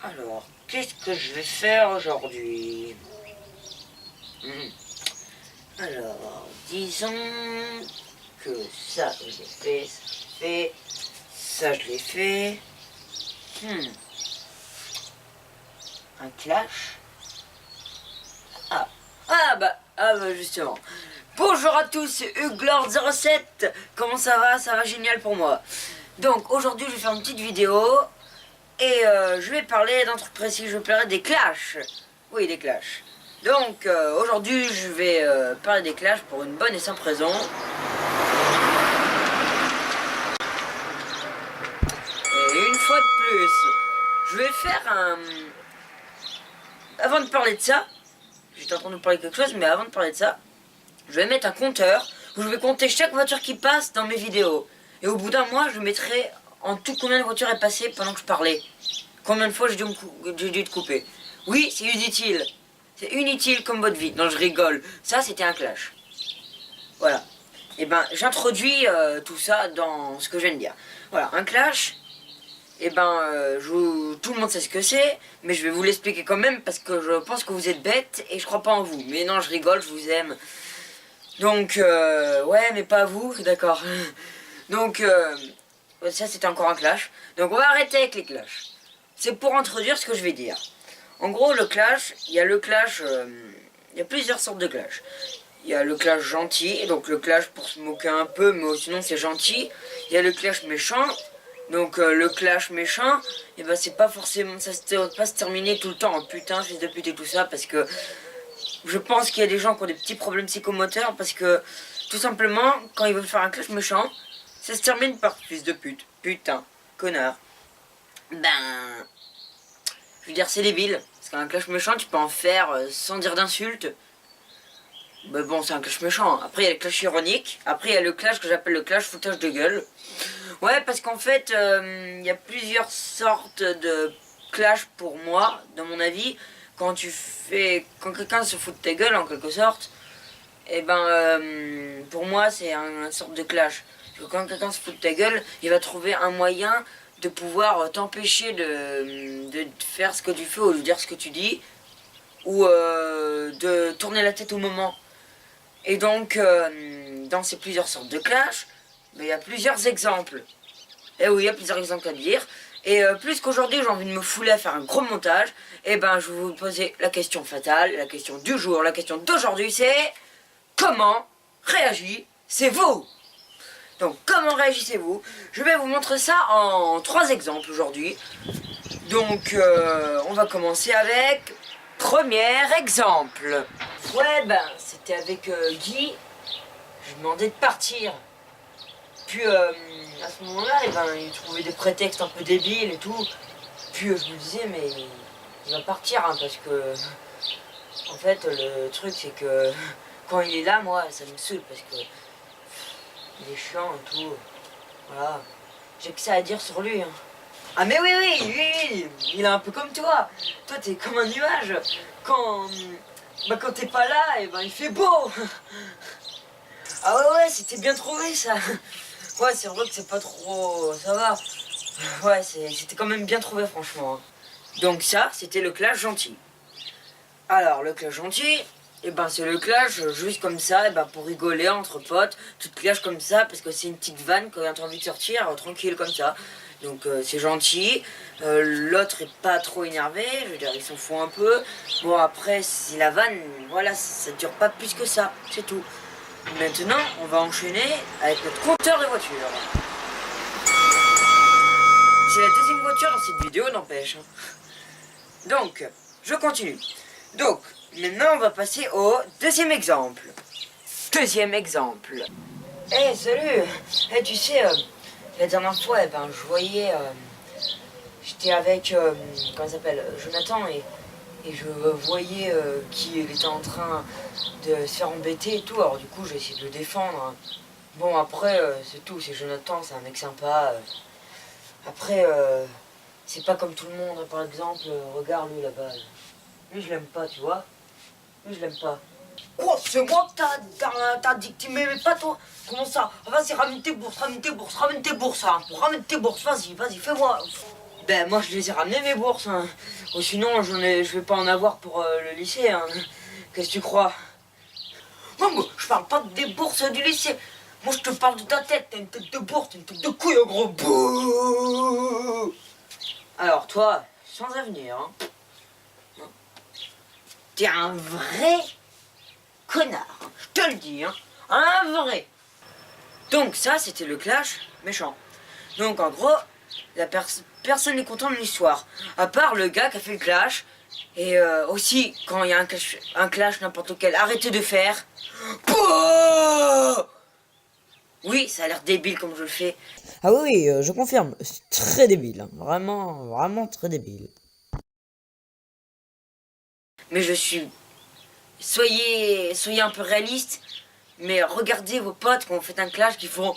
Alors, qu'est-ce que je vais faire aujourd'hui? Alors, disons que ça, je l'ai fait, ça, je l'ai fait. Un clash? Ah bah justement. Bonjour à tous, c'est Huglord07. Comment ça va? Ça va génial pour moi. Donc aujourd'hui je vais faire une petite vidéo et je vais parler d'un truc précis. Je vais parler des clashs. Oui, des clashs. Donc aujourd'hui je vais parler des clashs pour une bonne et simple raison. Et une fois de plus, je vais faire un... Avant de parler de ça, j'étais en train de parler de quelque chose, mais avant de parler de ça, je vais mettre un compteur où je vais compter chaque voiture qui passe dans mes vidéos. Et au bout d'un mois, je mettrai en tout combien de voitures est passée pendant que je parlais. Combien de fois j'ai dû te couper. Oui, c'est inutile. C'est inutile comme votre vie. Non, je rigole. Ça, c'était un clash. Voilà. Et ben, j'introduis tout ça dans ce que je viens de dire. Voilà, un clash. Et ben, tout le monde sait ce que c'est, mais je vais vous l'expliquer quand même parce que je pense que vous êtes bêtes et je crois pas en vous. Mais non, je rigole, je vous aime. Donc, ouais, mais pas vous, d'accord. Donc, ça c'était encore un clash. Donc on va arrêter avec les clashs. C'est pour introduire ce que je vais dire. En gros, le clash, il y a le clash, il y a plusieurs sortes de clash. Il y a le clash gentil, donc le clash pour se moquer un peu, mais sinon c'est gentil. Il y a le clash méchant. Donc le clash méchant, et ben c'est pas forcément, ça va pas se terminer tout le temps en putain, fils de pute et tout ça, parce que je pense qu'il y a des gens qui ont des petits problèmes psychomoteurs, parce que tout simplement, quand ils veulent faire un clash méchant, ça se termine par fils de pute, putain, connard. Ben, je veux dire c'est débile, parce qu'un clash méchant tu peux en faire sans dire d'insultes. Mais bon, c'est un clash méchant. Après, il y a le clash ironique. Après, il y a le clash que j'appelle le clash foutage de gueule. Ouais, parce qu'en fait, il y a plusieurs sortes de clash pour moi, dans mon avis. Quand quelqu'un se fout de ta gueule, en quelque sorte, et ben, pour moi, c'est une sorte de clash. Parce que quand quelqu'un se fout de ta gueule, il va trouver un moyen de pouvoir t'empêcher de faire ce que tu fais ou de dire ce que tu dis. Ou de tourner la tête au moment. Et donc, dans ces plusieurs sortes de clash, il y a plusieurs exemples. Et oui, il y a plusieurs exemples à dire. Et plus qu'aujourd'hui, j'ai envie de me fouler à faire un gros montage, et ben, je vais vous poser la question fatale, la question du jour, la question d'aujourd'hui, c'est... Comment réagissez-vous? Donc, comment réagissez-vous? Je vais vous montrer ça en 3 exemples aujourd'hui. Donc, on va commencer avec... Premier exemple. Ouais, ben, c'était avec Guy. Je lui demandais de partir. Puis, à ce moment-là, il trouvait des prétextes un peu débiles et tout. Puis, je me disais, mais il va partir, hein, parce que... En fait, le truc, c'est que... Quand il est là, moi, ça me saoule, parce que... Il est chiant et tout. Voilà. J'ai que ça à dire sur lui, hein. Ah mais oui, il est un peu comme toi. Toi t'es comme un nuage. Quand t'es pas là, et ben il fait beau. Ah ouais, c'était bien trouvé ça. Ouais, c'est vrai que c'est pas trop... ça va. Ouais, c'était quand même bien trouvé franchement. Donc ça, c'était le clash gentil. Alors le clash gentil, et ben c'est le clash juste comme ça, et ben pour rigoler entre potes, tu te clashes comme ça parce que c'est une petite vanne quand t'as envie de sortir, tranquille comme ça. Donc c'est gentil, l'autre est pas trop énervé, je veux dire il s'en fout un peu. Bon après si la vanne, voilà, ça dure pas plus que ça, c'est tout. Maintenant on va enchaîner avec notre compteur de voitures. C'est la deuxième voiture dans cette vidéo, n'empêche. Donc, je continue. Donc, maintenant on va passer au deuxième exemple. Deuxième exemple. Eh salut, tu sais... La dernière fois, je voyais, j'étais avec, comment il s'appelle, Jonathan, et je voyais qu'il était en train de se faire embêter et tout, alors du coup j'ai essayé de le défendre. Bon après, c'est tout, c'est Jonathan, c'est un mec sympa. Après, c'est pas comme tout le monde, par exemple, regarde lui là-bas. Lui je l'aime pas, tu vois. Lui je l'aime pas. Quoi? C'est moi que t'as dit que tu m'aimais pas, toi? Comment ça? Vas-y, ramène tes bourses, hein. Ramène tes bourses, vas-y, fais-moi. Ben moi je les ai ramenés mes bourses, hein. Ou sinon je vais pas en avoir pour le lycée, hein. Qu'est-ce que tu crois? Non, moi, je parle pas des bourses du lycée. Moi je te parle de ta tête, t'as une tête de bourse, t'as une tête de couille, un gros bouh. Alors toi, sans avenir, hein. T'es un vrai connard, je te le dis, hein. Un vrai. Donc ça, c'était le clash méchant. Donc en gros, personne n'est content de l'histoire. À part le gars qui a fait le clash. Et aussi, quand il y a un clash n'importe lequel, arrêtez de faire. Oui, ça a l'air débile comme je le fais. Ah oui, je confirme, c'est très débile, hein. Vraiment, vraiment très débile. Mais je suis... Soyez un peu réaliste. Mais regardez vos potes quand vous faites un clash qui font...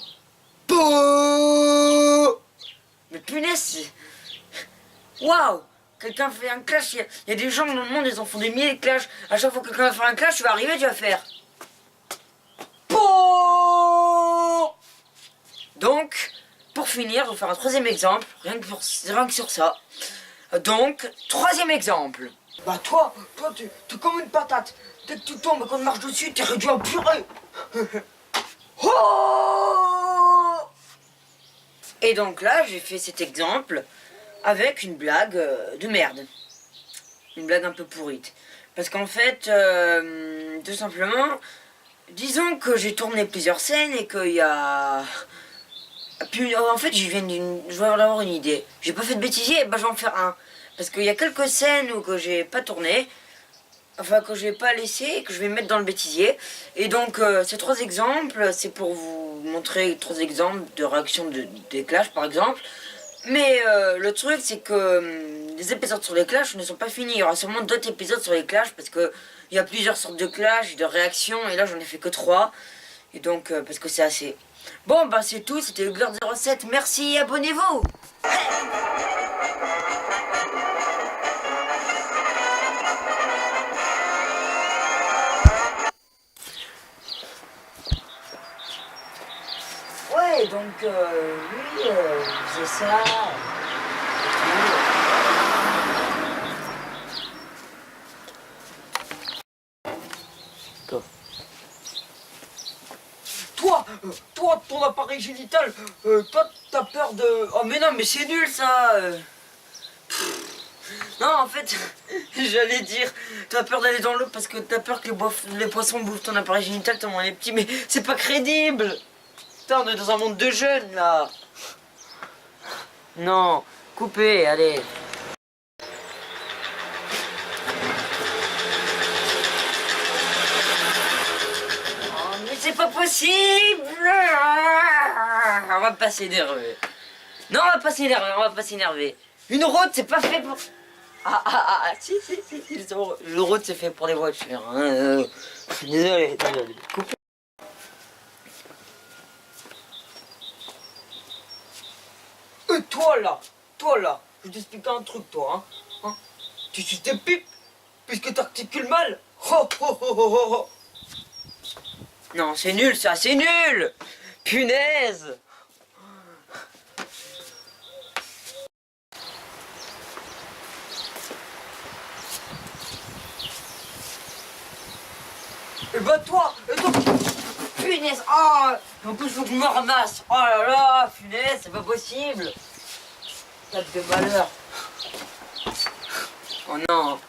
Mais punaise, waouh! Quelqu'un fait un clash, il y a des gens dans le monde, ils en font des milliers de clashs. À chaque fois que quelqu'un va faire un clash, tu vas arriver, tu vas faire... Donc, pour finir, je vais faire un troisième exemple, rien que sur ça. Donc, troisième exemple. Bah toi, t'es comme une patate. Dès que tu tombes et qu'on marche dessus, t'es réduit en purée. Et donc là, j'ai fait cet exemple avec une blague de merde. Une blague un peu pourrite. Parce qu'en fait, tout simplement, disons que j'ai tourné plusieurs scènes et qu'il y a... Puis, en fait, je vais avoir une idée. J'ai pas fait de bêtisier, bah je vais en faire un. Parce qu'il y a quelques scènes où que j'ai pas tourné, enfin que j'ai pas laissé et que je vais mettre dans le bêtisier. Et donc, ces trois exemples, c'est pour vous montrer trois exemples de réaction des clashs, par exemple. Mais le truc, c'est que les épisodes sur les clashs ne sont pas finis. Il y aura sûrement d'autres épisodes sur les clashs parce que il y a plusieurs sortes de clashs, de réactions, et là j'en ai fait que 3. Et donc, parce que c'est assez. Bon, bah c'est tout, c'était Hugler 07. Merci, abonnez-vous! Ouais, donc, oui, c'est ça. Toi, ton appareil génital, toi, t'as peur de... Oh, mais non, mais c'est nul, ça. Non, en fait, j'allais dire, t'as peur d'aller dans l'eau parce que t'as peur que les poissons bouffent ton appareil génital tellement il est petit, mais c'est pas crédible. Putain, on est dans un monde de jeunes, là. Non, coupez, allez. Mais c'est pas possible. On va pas s'énerver. Non, on va pas s'énerver. Une route, c'est pas fait pour... Si, le route, c'est fait pour les voitures. Hein. Désolé. Coupez. Et toi là, je t'explique un truc, toi, hein. Tu suces tes pipes, puisque t'articules mal. Non, c'est nul ça, c'est nul. Punaise. Et bah toi, punaise, en plus faut que je me ramasse. Oh là là, punaise, c'est pas possible. Tête de malheur. Oh non.